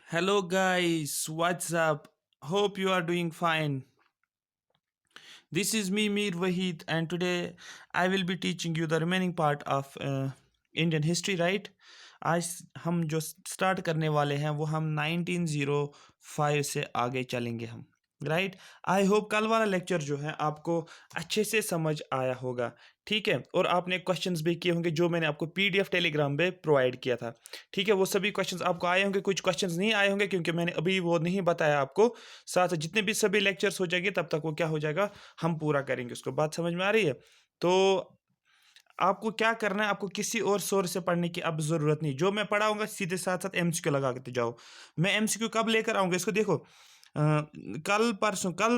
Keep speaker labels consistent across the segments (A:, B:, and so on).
A: Hello, guys. What's up? Hope you are doing fine. This is me, Mir Wahid, and today I will be teaching you the remaining part of Indian history. Right? आज हम जो start करने वाले हैं वो हम 1905 से आगे चलेंगे हम राइट। आई होप कल वाला लेक्चर जो है आपको अच्छे से समझ आया होगा। ठीक है, और आपने क्वेश्चंस भी किए होंगे जो मैंने आपको पीडीएफ टेलीग्राम पे प्रोवाइड किया था। ठीक है, वो सभी क्वेश्चंस आपको आए होंगे, कुछ क्वेश्चंस नहीं आए होंगे क्योंकि मैंने अभी वो नहीं बताया आपको। साथ जितने भी सभी लेक्चर्स हो जाएंगे तब तक वो क्या हो जाएगा, हम पूरा करेंगे उसको। बात समझ में आ रही है? तो आपको क्या करना है, आपको किसी और सोर्स से पढ़ने की अब ज़रूरत नहीं। जो मैं पढ़ाऊँगा सीधे साथ-साथ एमसीक्यू लगा के जाओ। मैं एमसीक्यू कब लेकर आऊँगा इसको देखो, कल परसों कल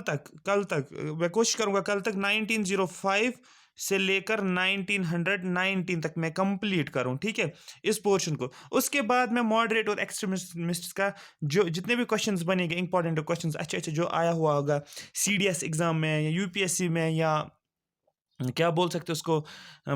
A: तक मैं कोशिश करूँगा कल तक 1905 से लेकर 1919 तक मैं कंप्लीट करूँ, ठीक है? इस पोर्शन को। उसके बाद मैं मॉडरेट और एक्सट्रीमिस्ट का जो जितने भी क्वेश्चंस बनेंगे, इंपॉर्टेंट क्वेश्चंस अच्छे-अच्छे जो आया हुआ होगा सीडीएस एग्ज़ाम में या यूपीएससी में या क्या बोल सकते हैं उसको,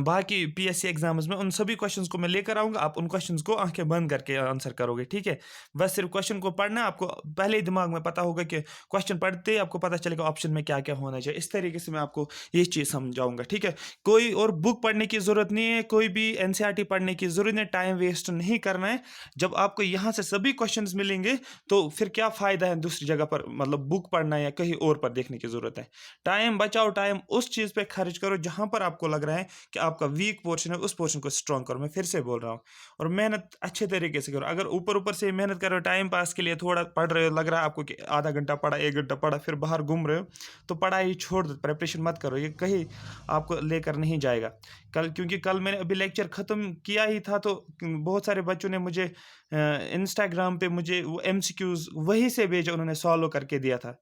A: बाकी पीएससी एग्जाम्स में, उन सभी क्वेश्चंस को मैं लेकर आऊँगा। आप उन क्वेश्चंस को आंखें बंद करके आंसर करोगे, ठीक है? बस सिर्फ क्वेश्चन को पढ़ना है, आपको पहले ही दिमाग में पता होगा कि क्वेश्चन पढ़ते ही आपको पता चलेगा ऑप्शन में क्या-क्या होना चाहिए। इस तरीके से मैं आपको ये चीज़ समझाऊँगा, ठीक है? कोई और बुक पढ़ने की ज़रूरत नहीं है, कोई भी एनसीईआरटी पढ़ने की ज़रूरत नहीं है, टाइम वेस्ट नहीं करना है। जब आपको यहाँ से सभी क्वेश्चंस मिलेंगे, तो फिर क्या फ़ायदा है दूसरी जगह पर मतलब बुक पढ़ना या कहीं और पर देखने की ज़रूरत है। टाइम बचाओ, टाइम उस चीज़ पे खर्च करो जहाँ पर आपको लग रहा है कि आपका वीक पोर्शन है, उस पोर्शन को स्ट्रॉन्ग करो। मैं फिर से बोल रहा हूँ, और मेहनत अच्छे तरीके से करो। अगर ऊपर-ऊपर से मेहनत कर रहे हो, टाइम पास के लिए थोड़ा पढ़ रहे हो, लग रहा है आपको कि आधा घंटा पढ़ा, 1 घंटा पढ़ा, फिर बाहर घूम रहे हो, तो पढ़ाई छोड़ दो, प्रिपरेशन मत करो। ये कहीं आपको लेकर नहीं जाएगा। क्योंकि कल मैंने अभी लेक्चर ख़त्म किया ही था, तो बहुत सारे बच्चों ने मुझे इंस्टाग्राम पे मुझे वो एमसीक्यूज़ वहीं से भेजा, उन्होंने सॉल्व करके दिया था।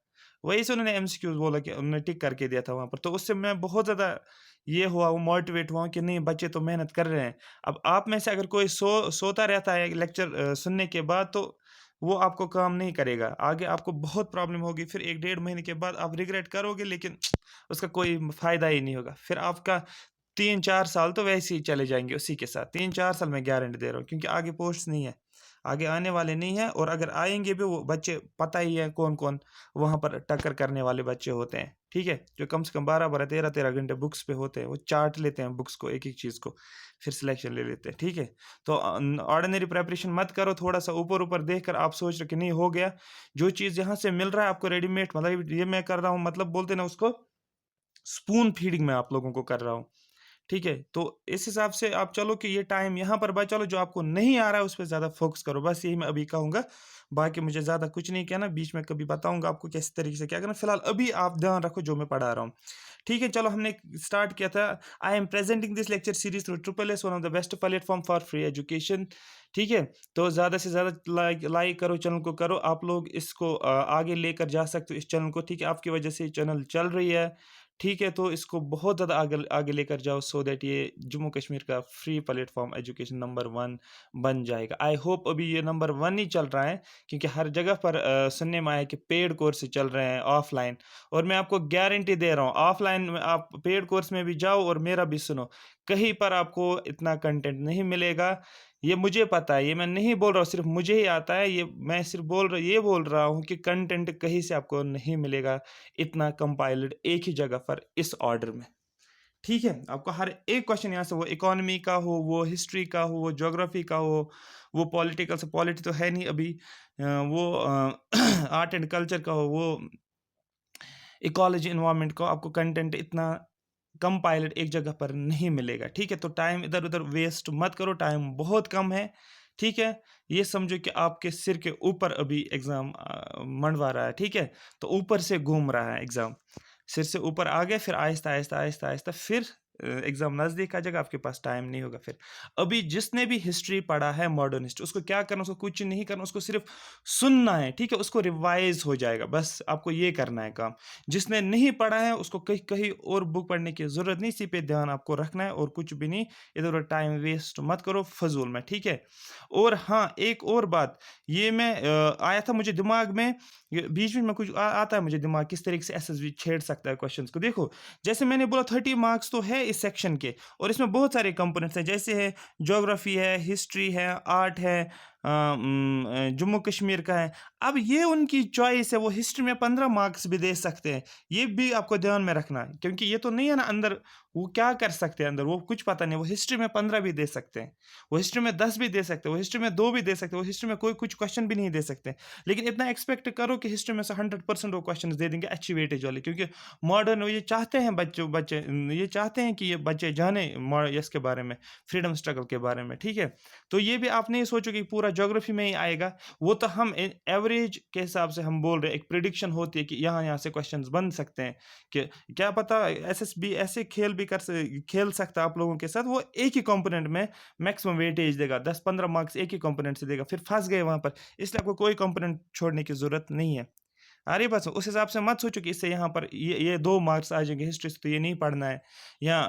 A: वहीं से उन्होंने एमसीक्यूज़ बोला कि उन्होंने टिक करके दिया था वहाँ पर। तो उससे मैं बहुत ज़्यादा ये हुआ, वो मोटिवेट हुआ कि नहीं, बच्चे तो मेहनत कर रहे हैं। अब आप में से अगर कोई सोता रहता है लेक्चर सुनने के बाद, तो वो आपको काम नहीं करेगा। आगे आपको बहुत प्रॉब्लम होगी, फिर 1 डेढ़ महीने के बाद आप रिग्रेट करोगे, लेकिन उसका कोई फ़ायदा ही नहीं होगा। फिर आपका 3-4 साल तो वैसे ही चले जाएँगे उसी के साथ। 3-4 साल मैं गारंटी दे रहा हूँ, क्योंकि आगे पोस्ट्स नहीं है। आगे आने वाले नहीं हैं, और अगर आएँगे भी वो बच्चे, पता ही है कौन-कौन वहाँ पर टक्कर करने वाले बच्चे होते हैं, ठीक है? जो कम से कम 12-12, 13-13 घंटे बुक्स पे होते हैं, वो चाट लेते हैं बुक्स को, एक-एक चीज़ को, फिर सिलेक्शन ले लेते हैं, ठीक है? तो ऑर्डिनरी प्रिपरेशन मत करो, थोड़ा-सा ऊपर-ऊपर देखकर आप सोच रहे हो कि नहीं हो गया। जो चीज़ यहाँ से मिल रहा है आपको रेडीमेड, मतलब ये मैं कर रहा हूँ, मतलब बोलते हैं ना उसको, स्पून फीडिंग मैं आप लोगों को कर रहा हूँ। ठीक है? तो इस हिसाब से आप चलो कि ये टाइम यहाँ पर बचा लो, जो आपको नहीं आ रहा है उस पे ज़्यादा फ़ोकस करो। बस यही मैं अभी कहूँगा, बाकी मुझे ज़्यादा कुछ नहीं कहना, बीच में कभी बताऊँगा आपको किस तरीके से क्या करना। फ़िलहाल अभी आप ध्यान रखो जो मैं पढ़ा रहा हूँ। ठीक है, चलो हमने स्टार्ट किया था, I am presenting this lecture series through triple S, one of the best platform for free education. ठीक है? तो ज़्यादा से ज़्यादा लाइक लाइक करो, चैनल को करो। आप लोग इसको आगे लेकर जा सकते हो इस चैनल को, ठीक है? आपकी वजह से ये चैनल चल रही है। ठीक है, तो इसको बहुत ज़्यादा आगे आगे लेकर जाओ, सो दैट ये जम्मू कश्मीर का फ्री प्लेटफ़ॉर्म एजुकेशन नंबर 1 बन जाएगा। आई होप अभी ये नंबर 1 ही चल रहा है, क्योंकि हर जगह पर सुनने में आया कि पेड कोर्स चल रहे हैं ऑफ़लाइन, और मैं आपको गारंटी दे रहा हूँ, ऑफ़लाइन में आप पेड कोर्स में भी जाओ और मेरा भी सुनो, कहीं पर आपको इतना कंटेंट नहीं मिलेगा। ये मुझे पता है, ये मैं नहीं बोल रहा हूँ सिर्फ़ मुझे ही आता है, ये मैं सिर्फ़ ये बोल रहा हूँ कि कंटेंट कहीं से आपको नहीं मिलेगा इतना कंपाइल्ड एक ही जगह पर इस ऑर्डर में। ठीक है? आपको हर एक क्वेश्चन यहाँ से, वो इकोनॉमी का हो, वो हिस्ट्री का हो, वो ज्योग्राफी का हो, वो पॉलिटिकल से, पॉलिटी तो है नहीं अभी, वो आर्ट एंड कल्चर का हो, वो इकोलॉजी एनवायरनमेंट का, आपको कंटेंट इतना कंपाइल्ड एक जगह पर नहीं मिलेगा, ठीक है? तो टाइम इधर-उधर वेस्ट मत करो, टाइम बहुत कम है, ठीक है? ये समझो कि आपके सिर के ऊपर अभी एग्ज़ाम मंडवा रहा है, ठीक है? तो ऊपर से घूम रहा है एग्ज़ाम, सिर से ऊपर आ गया, फिर आहिस्ता-आहिस्ता फिर एग्ज़ाम नज़दीक आ जाएगा, आपके पास टाइम नहीं होगा फिर। अभी जिसने भी हिस्ट्री पढ़ा है, मॉडर्न हिस्ट्री, उसको क्या करना, उसको कुछ नहीं करना, उसको सिर्फ़ सुनना है, ठीक है? उसको रिवाइज़ हो जाएगा, बस आपको ये करना है काम। जिसने नहीं पढ़ा है उसको कहीं कहीं और बुक पढ़ने की ज़रूरत नहीं, इसी पे ध्यान आपको रखना है और कुछ भी नहीं, इधर-उधर टाइम वेस्ट मत करो फ़िज़ूल में, ठीक है? और हाँ, एक और बात, ये मैं आया था मुझे दिमाग में, ये बीच-बीच में कुछ आता है मुझे दिमाग, किस तरीके से एसएसबी छेड़ सकता है क्वेश्चंस को। देखो, जैसे मैंने बोला 30 मार्क्स तो है इस सेक्शन के, और इसमें बहुत सारे कंपोनेंट्स हैं, जैसे है ज्योग्राफी है, हिस्ट्री है, आर्ट है, जम्मू कश्मीर का है। अब ये उनकी चॉइस है, वो हिस्ट्री में 15 मार्क्स भी दे सकते हैं, ये भी आपको ध्यान में रखना है, क्योंकि ये तो नहीं है ना अंदर वो क्या कर सकते हैं, अंदर वो कुछ पता नहीं। वो हिस्ट्री में 15 भी दे सकते हैं, वो हिस्ट्री में 10 भी दे सकते हैं, वो हिस्ट्री में 2 भी दे सकते हैं, वो हिस्ट्री में कोई कुछ क्वेश्चन भी नहीं दे सकते। लेकिन इतना एक्सपेक्ट करो कि हिस्ट्री में से 100% वो क्वेश्चन दे देंगे अच्छी वेटेज वाले, क्योंकि मॉडर्न ये चाहते हैं बच्चे ये चाहते हैं कि ये बच्चे जाने इसके बारे में, फ्रीडम स्ट्रगल के बारे में, ठीक है। तो ये भी आप नहीं सोचो कि पूरा ज्योग्राफी में ही आएगा, वो तो हम एवरेज के हिसाब से हम बोल रहे हैं, एक प्रिडिक्शन होती है कि यहाँ यहाँ से क्वेश्चंस बन सकते हैं, कि क्या पता एसएसबी ऐसे खेल सकता है आप लोगों के साथ, वो एक ही कंपोनेंट में मैक्सिमम वेटेज देगा, 10-15 मार्क्स एक ही कंपोनेंट से देगा, फिर फंस गए वहां पर, इसलिए आपको कोई कंपोनेंट छोड़ने की जरूरत नहीं है। अरे बस उस हिसाब से मत सोचो कि इससे यहाँ पर ये 2 मार्क्स आ जाएंगे, हिस्ट्री से तो ये नहीं पढ़ना है, या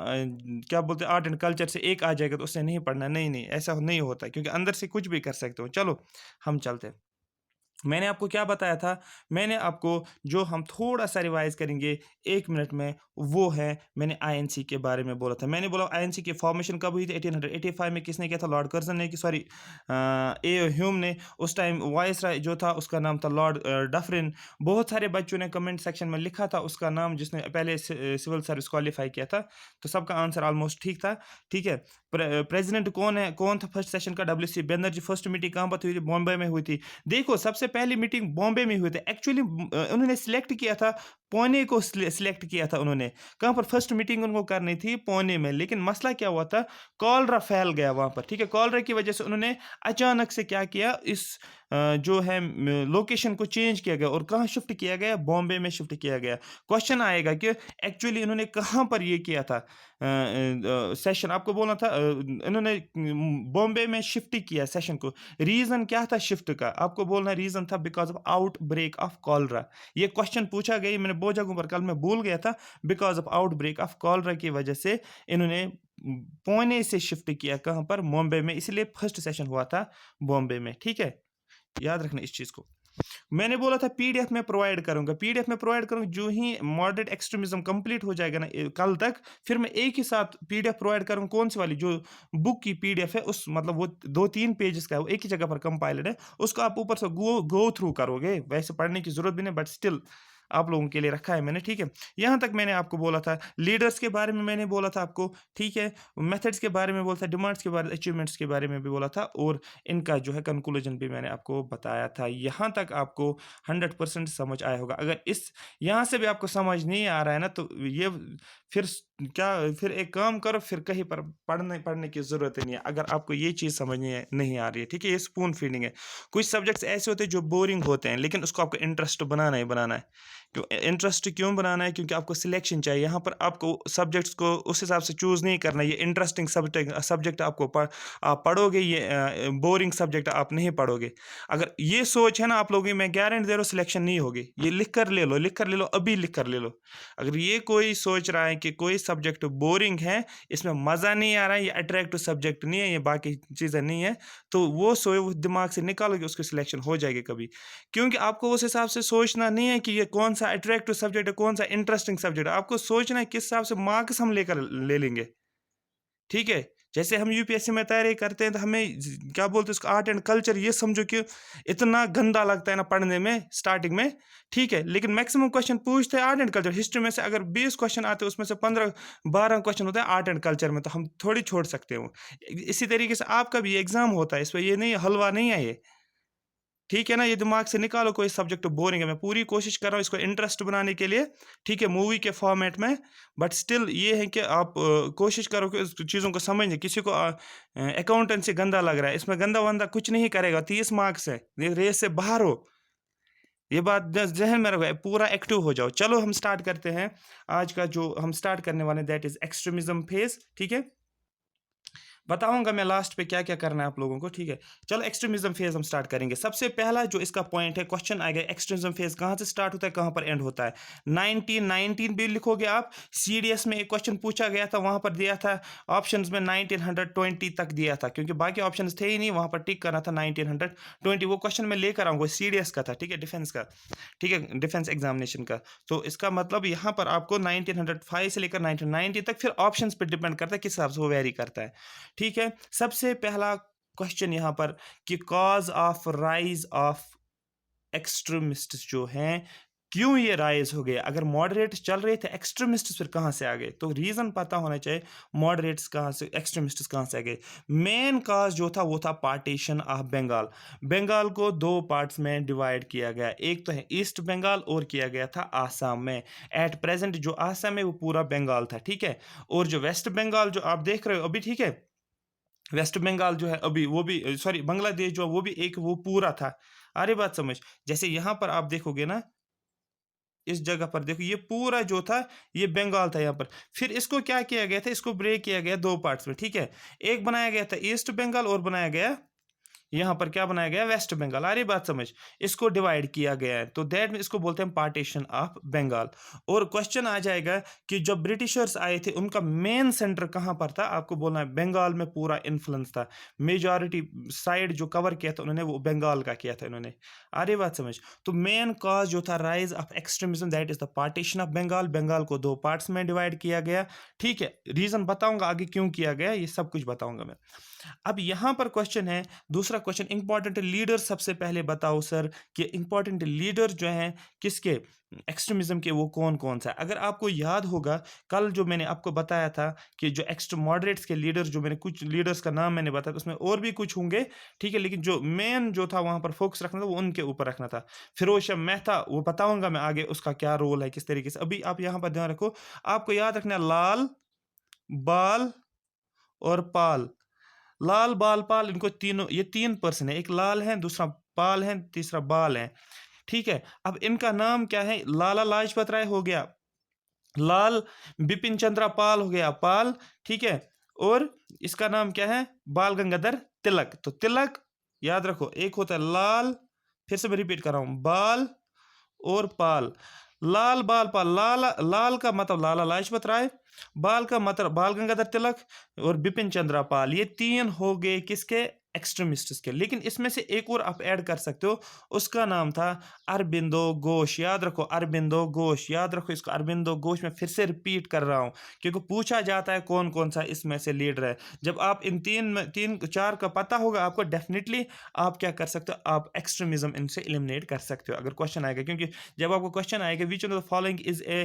A: क्या बोलते हैं आर्ट एंड कल्चर से 1 आ जाएगा तो उससे नहीं पढ़ना है। नहीं नहीं, ऐसा नहीं होता, क्योंकि अंदर से कुछ भी कर सकते हो। चलो हम चलते हैं। मैंने आपको क्या बताया था, मैंने आपको जो हम थोड़ा सा रिवाइज करेंगे 1 मिनट में, वो है मैंने आईएनसी के बारे में बोला था। मैंने बोला आईएनसी की फॉर्मेशन कब हुई थी, 1885 में। किसने किया था? लॉर्ड कर्जन ने, कि सॉरी ए ह्यूम ने। उस टाइम वाइसराय जो था उसका नाम था लॉर्ड डफरिन। बहुत सारे बच्चों ने कमेंट सेक्शन में लिखा था उसका नाम, जिसने पहले सिविल सर्विस क्वालिफाई किया था, तो सबका आंसर ऑलमोस्ट ठीक था, ठीक है। प्रेसिडेंट कौन था फर्स्ट सेशन का? डब्ल्यूसी बनर्जी। फर्स्ट मीटिंग कहाँ पर हुई थी? बॉम्बे में हुई थी। देखो सबसे पहली मीटिंग बॉम्बे में हुई थी एक्चुअली। उन्होंने सिलेक्ट किया था पुणे को, सिलेक्ट किया था उन्होंने। कहाँ पर फर्स्ट मीटिंग उनको करनी थी? पुणे में। लेकिन मसला क्या हुआ था, कॉलरा फैल गया वहां पर, ठीक है। कॉलरा की वजह से उन्होंने अचानक से क्या किया, इस जो है लोकेशन को चेंज किया गया, और कहाँ शिफ्ट किया गया? बॉम्बे में शिफ्ट किया गया। क्वेश्चन आएगा कि एक्चुअली इन्होंने कहाँ पर ये किया था सेशन, आपको बोलना था इन्होंने बॉम्बे में शिफ्ट किया सेशन को। रीजन क्या था शिफ्ट का? आपको बोलना रीजन था because of outbreak of cholera. ये क्वेश्चन पूछा गया, मैंने बहुत जगहों पर कल मैं भूल गया था। Because of outbreak of cholera की वजह से इन्होंने पुणे से शिफ्ट किया, कहाँ पर? बॉम्बे में। इसलिए फर्स्ट सेशन हुआ था बॉम्बे में, ठीक है। याद रखना इस चीज को। मैंने बोला था पीडीएफ में प्रोवाइड करूंगा, पीडीएफ में प्रोवाइड करूंगा। जो ही मॉडरेट एक्सट्रीमिज्म कंप्लीट हो जाएगा ना कल तक, फिर मैं एक ही साथ पीडीएफ प्रोवाइड करूंगा। कौन सी वाली? जो बुक की पीडीएफ है, उस मतलब वो 2-3 पेजेस का है, वो एक ही जगह पर कंपाइल्ड है, उसको आप ऊपर से गो थ्रू करोगे। वैसे पढ़ने की जरूरत भी नहीं, बट स्टिल आप लोगों के लिए रखा है मैंने, ठीक है। यहाँ तक मैंने आपको बोला था। लीडर्स के बारे में मैंने बोला था आपको, ठीक है। मेथड्स के बारे में बोला था, डिमांड्स के बारे में, अचीवमेंट्स के बारे में भी बोला था, और इनका जो है कंक्लूजन भी मैंने आपको बताया था। यहाँ तक आपको 100% समझ आया होगा। अगर इस यहाँ से भी आपको समझ नहीं आ रहा है ना, तो ये फिर फिर एक काम करो, फिर कहीं पर पढ़ने की जरूरत ही नहीं है, अगर आपको ये चीज़ समझ नहीं आ रही है, ठीक है। ये स्पून फीडिंग है। कुछ सब्जेक्ट्स ऐसे होते हैं जो बोरिंग होते हैं, लेकिन उसको आपको इंटरेस्ट बनाना ही बनाना है। इंटरेस्ट क्यों बनाना है? क्योंकि आपको सिलेक्शन चाहिए। यहाँ पर आपको सब्जेक्ट्स को उस हिसाब से चूज़ नहीं करना है। ये इंटरेस्टिंग सब्जेक्ट आपको आप पढ़ोगे, ये बोरिंग सब्जेक्ट आप नहीं पढ़ोगे। अगर ये सोच है ना आप लोगों की, मैं गारंटी दे रहा हूँ सिलेक्शन नहीं होगी। ये लिख कर ले लो, अभी लिख कर ले लो। अगर ये कोई सोच रहा है कि कोई सब्जेक्ट बोरिंग है, इसमें मज़ा नहीं आ रहा है, ये अट्रैक्टिव सब्जेक्ट नहीं है, ये बाकी चीज़ें नहीं है, तो वो दिमाग से निकालोगे, उसकी सिलेक्शन हो जाएगी कभी। क्योंकि आपको उस हिसाब से सोचना नहीं है कि ये कौन सा अट्रैक्टिव सब्जेक्ट है, कौन सा इंटरेस्टिंग सब्जेक्ट है। आपको सोचना है किस हिसाब से मार्क्स हम ले लेंगे, ठीक है। जैसे हम यूपीएससी में तैयारी करते हैं, तो हमें क्या बोलते हैं उसको, आर्ट एंड कल्चर, ये समझो कि इतना गंदा लगता है ना पढ़ने में स्टार्टिंग में, ठीक है। लेकिन मैक्सिमम क्वेश्चन पूछते हैं आर्ट एंड कल्चर। हिस्ट्री में से अगर 20 क्वेश्चन आते हैं, उसमें से 15-12 क्वेश्चन होते हैं आर्ट एंड कल्चर में, तो हम थोड़ी छोड़ सकते हो। इसी तरीके से आपका भी एग्जाम होता है, इसमें ये नहीं हलवा नहीं है ये, ठीक है ना। ये दिमाग से निकालो कोई सब्जेक्ट बोरिंग है। मैं पूरी कोशिश कर रहा हूँ इसको इंटरेस्ट बनाने के लिए, ठीक है, मूवी के फॉर्मेट में। बट स्टिल ये है कि आप कोशिश करो कि उस चीज़ों को समझें। किसी को अकाउंटेंसी गंदा लग रहा है, इसमें गंदा वंदा कुछ नहीं करेगा, 30 मार्क्स है, ये रेस से बाहर हो। ये बात जहन में रखो, पूरा एक्टिव हो जाओ। चलो हम स्टार्ट करते हैं। आज का जो हम स्टार्ट करने वाले दैट इज एक्सट्रीमिज्म फेज, ठीक है। बताऊंगा मैं लास्ट पे क्या क्या करना है आप लोगों को, ठीक है। चलो एक्सट्रीमिज्म फेज हम स्टार्ट करेंगे। सबसे पहला जो इसका पॉइंट है, क्वेश्चन आएगा एक्सट्रीमिज्म फेज कहाँ से स्टार्ट होता है, कहाँ पर एंड होता है। 1919 भी लिखोगे आप। सीडीएस में एक क्वेश्चन पूछा गया था, वहां पर दिया था ऑप्शंस में 1920 तक दिया था, क्योंकि बाकी ऑप्शन थे ही नहीं, वहां पर टिक करना था 1920। वो क्वेश्चन मैं लेकर आऊंगा, सीडीएस का था, ठीक है, डिफेंस का, ठीक है, डिफेंस एग्जामिनेशन का। तो इसका मतलब यहाँ पर आपको 1905 से लेकर 1990 तक, फिर ऑप्शंस पे डिपेंड करता है किस हिसाब से वो वेरी करता है, ठीक है। सबसे पहला क्वेश्चन यहाँ पर कि cause of rise of extremists जो हैं, क्यों ये राइज हो गए? अगर मॉडरेट्स चल रहे थे, एक्सट्रीमिस्ट्स फिर कहाँ से आ गए? तो रीज़न पता होना चाहिए, मॉडरेट्स कहाँ से, एक्सट्रीमिस्ट्स कहाँ से आ गए। मेन काज जो था वो था पार्टीशन ऑफ बंगाल। बंगाल को दो पार्ट्स में डिवाइड किया गया, एक तो है ईस्ट बंगाल और किया गया था आसाम में। एट प्रेजेंट जो आसाम है वो पूरा बंगाल था, ठीक है। और जो वेस्ट बंगाल जो आप देख रहे हो अभी, ठीक है, वेस्ट बंगाल जो है अभी वो भी, सॉरी, बांग्लादेश जो है वो भी एक वो पूरा था। अरे बात समझ, जैसे यहाँ पर आप देखोगे ना, इस जगह पर देखो ये पूरा जो था ये बंगाल था यहाँ पर। फिर इसको क्या किया गया था, इसको ब्रेक किया गया दो पार्ट्स में, ठीक है। एक बनाया गया था ईस्ट बंगाल और बनाया गया यहाँ पर क्या बनाया गया, वेस्ट बंगाल। आ रही बात समझ, इसको डिवाइड किया गया है, तो दैट में इसको बोलते हैं पार्टीशन ऑफ बंगाल। और क्वेश्चन आ जाएगा कि जब ब्रिटिशर्स आए थे उनका मेन सेंटर कहाँ पर था, आपको बोलना है बंगाल में पूरा इन्फ्लुएंस था, मेजॉरिटी साइड जो कवर किया था उन्होंने वो बंगाल का किया था इन्होंने। आ रही बात समझ, तो मेन कॉज जो था rise of extremism, that is the partition of Bengal. Bengal को दो पार्ट्स में डिवाइड किया गया, ठीक है। रीजन बताऊंगा आगे क्यों किया गया, ये सब कुछ बताऊंगा मैं। अब यहां पर क्वेश्चन है, दूसरा क्वेश्चन, इंपॉर्टेंट लीडर सबसे पहले बताओ सर कि इंपॉर्टेंट लीडर जो हैं किसके, एक्सट्रीमिज्म के, वो कौन कौन सा है। अगर आपको याद होगा कल जो मैंने आपको बताया था कि जो एक्सट्रीम मॉडरेट्स के लीडर्स, जो मैंने कुछ लीडर्स का नाम मैंने बताया, उसमें और भी कुछ होंगे, ठीक है, लेकिन जो मेन जो था वहां पर फोकस रखना था वो उनके ऊपर रखना था। फिरोज शाह मेहता, वो बताऊंगा मैं आगे उसका क्या रोल है किस तरीके से। अभी आप यहां पर ध्यान रखो, आपको याद रखना लाल, बाल और पाल। लाल, बाल, पाल, इनको तीनों, ये तीन पर्सन है, एक लाल है, दूसरा पाल है, तीसरा बाल है, ठीक है। अब इनका नाम क्या है, लाला लाजपत राय हो गया लाल, बिपिन चंद्रा पाल हो गया पाल, ठीक है। और इसका नाम क्या है, बाल गंगाधर तिलक। तो तिलक याद रखो, एक होता है लाल, फिर से मैं रिपीट कर रहा हूं, बाल और पाल। लाल, बाल, पाल, लाल, लाल का मतलब लाला लाजपत राय, बाल का मतलब बाल गंगाधर तिलक, और बिपिन चंद्रा पाल। ये तीन हो गए किसके, एक्सट्रीमिस्ट्स के। लेकिन इसमें से एक और आप ऐड कर सकते हो, उसका नाम था अरबिंदो घोष। याद रखो अरबिंदो घोष, याद रखो इसको, अरबिंदो घोष। मैं फिर से रिपीट कर रहा हूं क्योंकि पूछा जाता है कौन कौन सा इसमें से लीडर है। जब आप इन तीन चार का पता होगा आपको, डेफिनेटली आप क्या कर सकते हो, आप एक्सट्रीमिज्म इनसे एलिमिनेट कर सकते हो अगर क्वेश्चन आएगा। क्योंकि जब आपको क्वेश्चन आएगा विच of the following is a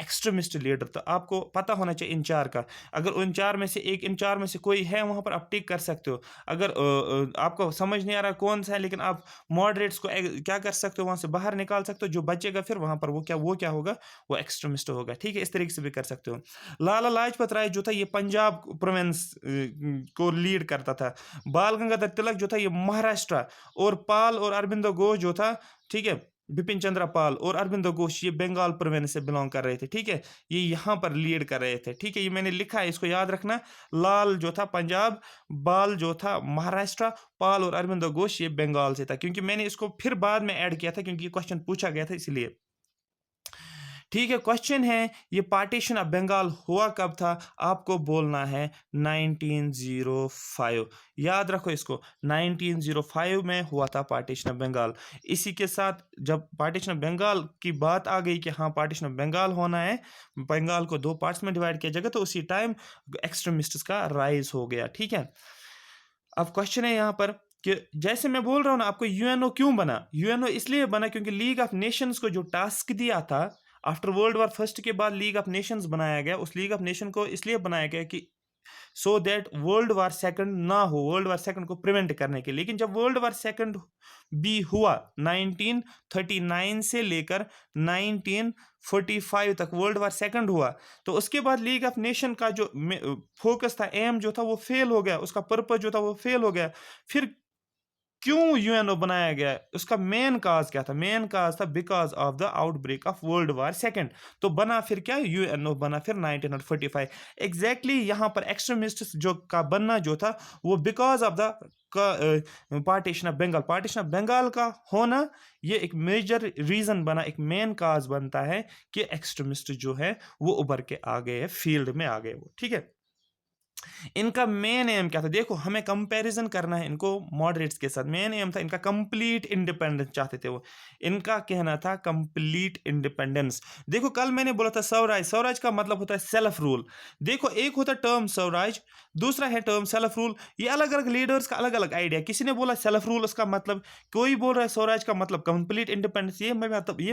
A: extremist leader, तो आपको पता होना चाहिए इन चार का। अगर उन चार में से एक, इन चार में से कोई है वहां पर आप टिक कर सकते हो। अगर आपको समझ नहीं आ रहा कौन सा है, लेकिन आप मॉडरेट्स को क्या कर सकते हो, वहां से बाहर निकाल सकते हो। जो बचेगा फिर वहां पर वो क्या होगा, वो एक्सट्रीमिस्ट होगा, ठीक है। इस तरीके से भी कर सकते हो। लाला लाजपत राय जो था ये पंजाब प्रोविंस को लीड करता था। बाल गंगाधर तिलक जो था ये महाराष्ट्र, और पाल और अरबिंदो घोष जो था, ठीक है, बिपिन चंद्र पाल और अरबिंदो घोष, ये बंगाल प्रोविंस से बिलोंग कर रहे थे, ठीक है। ये यहाँ पर लीड कर रहे थे, ठीक है। ये मैंने लिखा है, इसको याद रखना। लाल जो था पंजाब, बाल जो था महाराष्ट्र, पाल और अरबिंदो घोष ये बंगाल से था। क्योंकि मैंने इसको फिर बाद में ऐड किया था क्योंकि ये क्वेश्चन पूछा गया था इसलिए, ठीक है। क्वेश्चन है ये पार्टीशन ऑफ बंगाल हुआ कब था, आपको बोलना है 1905। याद रखो इसको, 1905 में हुआ था पार्टीशन ऑफ बंगाल। इसी के साथ जब पार्टीशन ऑफ बंगाल की बात आ गई कि हाँ पार्टीशन ऑफ बंगाल होना है, बंगाल को दो पार्ट्स में डिवाइड किया जाएगा, तो उसी टाइम एक्सट्रीमिस्ट्स का राइज हो गया, ठीक है। अब क्वेश्चन है यहाँ पर कि जैसे मैं बोल रहा हूँ ना आपको, यूएनओ क्यों बना। यूएनओ इसलिए बना क्योंकि लीग ऑफ नेशंस को जो टास्क दिया था आफ्टर वर्ल्ड वॉर फर्स्ट के बाद, लीग ऑफ नेशंस बनाया गया। उस लीग ऑफ नेशन को इसलिए बनाया गया कि so that world war second ना हो, वर्ल्ड वार सेकंड को प्रिवेंट करने के। लेकिन जब वर्ल्ड वार सेकंड भी हुआ 1939 से लेकर 1945 तक वर्ल्ड वार सेकंड हुआ, तो उसके बाद लीग ऑफ नेशन का जो फोकस था, एम जो था वो फेल हो गया, उसका पर्पस जो था वो फेल हो गया। फिर क्यों यूएनओ बनाया गया, उसका मेन काज क्या था, मेन काज था because of the outbreak of world war second. तो बना फिर क्या, यूएनओ बना फिर 1945। एग्जैक्टली यहाँ पर एक्सट्रीमिस्ट जो का बनना जो था वो because of the partition of Bengal. Partition of Bengal का होना ये एक मेजर रीजन बना, एक मेन काज बनता है कि एक्सट्रीमिस्ट जो है वो उभर के आ गए, फील्ड में आ गए वो, ठीक है। इनका मेन एम क्या था, देखो हमें कंपैरिजन करना है इनको मॉडरेट्स के साथ। मेन एम था इनका कंप्लीट इंडिपेंडेंस चाहते थे वो, इनका कहना था कंप्लीट इंडिपेंडेंस। देखो कल मैंने बोला था स्वराज, स्वराज का मतलब होता है सेल्फ रूल। देखो एक होता है टर्म स्वराज, दूसरा है टर्म सेल्फ रूल। ये अलग अलग लीडर्स का अलग अलग आइडिया। किसी ने बोला सेल्फ रूल उसका मतलब, कोई बोल रहा है स्वराज का मतलब कंप्लीट इंडिपेंडेंस। ये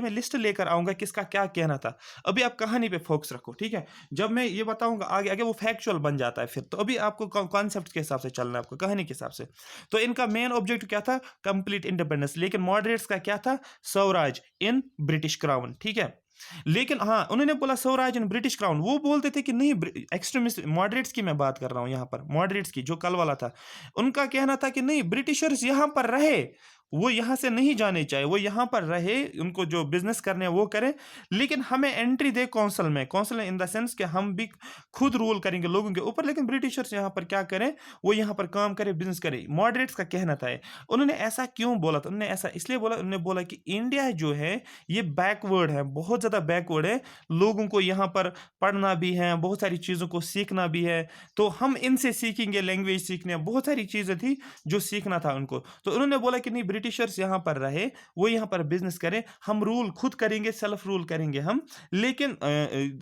A: मैं लिस्ट लेकर आऊंगा किसका क्या कहना था। अभी आप कहानी पे फोकस रखो, ठीक है। जब मैं ये बताऊंगा आगे आगे वो फैक्चुअल बन जाता है फिर। तो अभी आपको कॉन्सेप्ट के हिसाब से चलना है, आपको कहानी के हिसाब से। तो इनका मेन ऑब्जेक्टिव क्या था, कंप्लीट इंडिपेंडेंस। लेकिन मॉडरेट्स का क्या था, स्वराज इन ब्रिटिश क्राउन, ठीक है। लेकिन हाँ उन्होंने बोला स्वराज इन ब्रिटिश क्राउन, वो बोलते थे कि नहीं, एक्सट्रीमिस्ट मॉडरेट्स की मैं बात कर रहा हूं यहां पर, मॉडरेट्स की जो कल वाला था। उनका कहना था कि नहीं, ब्रिटिशर्स यहां पर रहे, वो यहां से नहीं जाने चाहिए, वो यहां पर रहे, उनको जो बिजनेस करने हैं वो करें, लेकिन हमें एंट्री दे कौंसल में। कौंसल इन द सेंस कि हम भी खुद रूल करेंगे लोगों के ऊपर, लेकिन ब्रिटिशर्स यहां पर क्या करें, वो यहां पर काम करें, बिजनेस करें। मॉडरेट्स का कहना था। उन्होंने ऐसा क्यों बोला था, उन्होंने ऐसा इसलिए बोला, उन्होंने बोला कि इंडिया जो है ये बैकवर्ड है, बहुत ज़्यादा बैकवर्ड है। लोगों को यहाँ पर पढ़ना भी है, बहुत सारी चीज़ों को सीखना भी है, तो हम इनसे सीखेंगे, लैंग्वेज सीखने, बहुत सारी चीज़ें थी जो सीखना था उनको। तो उन्होंने बोला कि नहीं, ब्रिटिशर्स यहाँ पर रहे, वो यहाँ पर बिजनेस करें, हम रूल खुद करेंगे, सेल्फ रूल करेंगे हम, लेकिन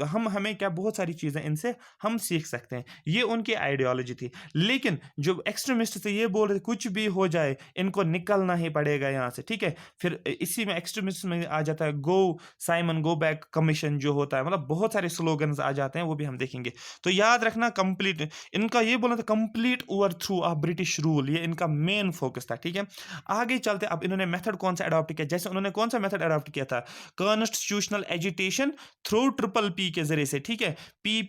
A: हमें क्या, बहुत सारी चीज़ें इनसे हम सीख सकते हैं। ये उनकी आइडियोलॉजी थी। लेकिन जो एक्सट्रीमिस्ट थे ये बोल रहे कुछ भी हो जाए इनको निकलना ही पड़ेगा यहाँ से, ठीक है। फिर इसी में एक्सट्रीमिस्ट में आ जाता है go Simon go back commission जो होता है, मतलब बहुत सारे स्लोगन्स आ जाते हैं, वो भी हम देखेंगे। तो याद रखना कंप्लीट, इनका ये बोलना था complete over through of British rule, ये इनका मेन फोकस था, ठीक है। आगे चलते, अब इन्होंने मेथड कौन सा अडॉप्ट किया, जैसे उन्होंने कौन सा मेथड अडॉप्ट किया था, constitutional agitation through triple P के जरिए से, ठीक है। पी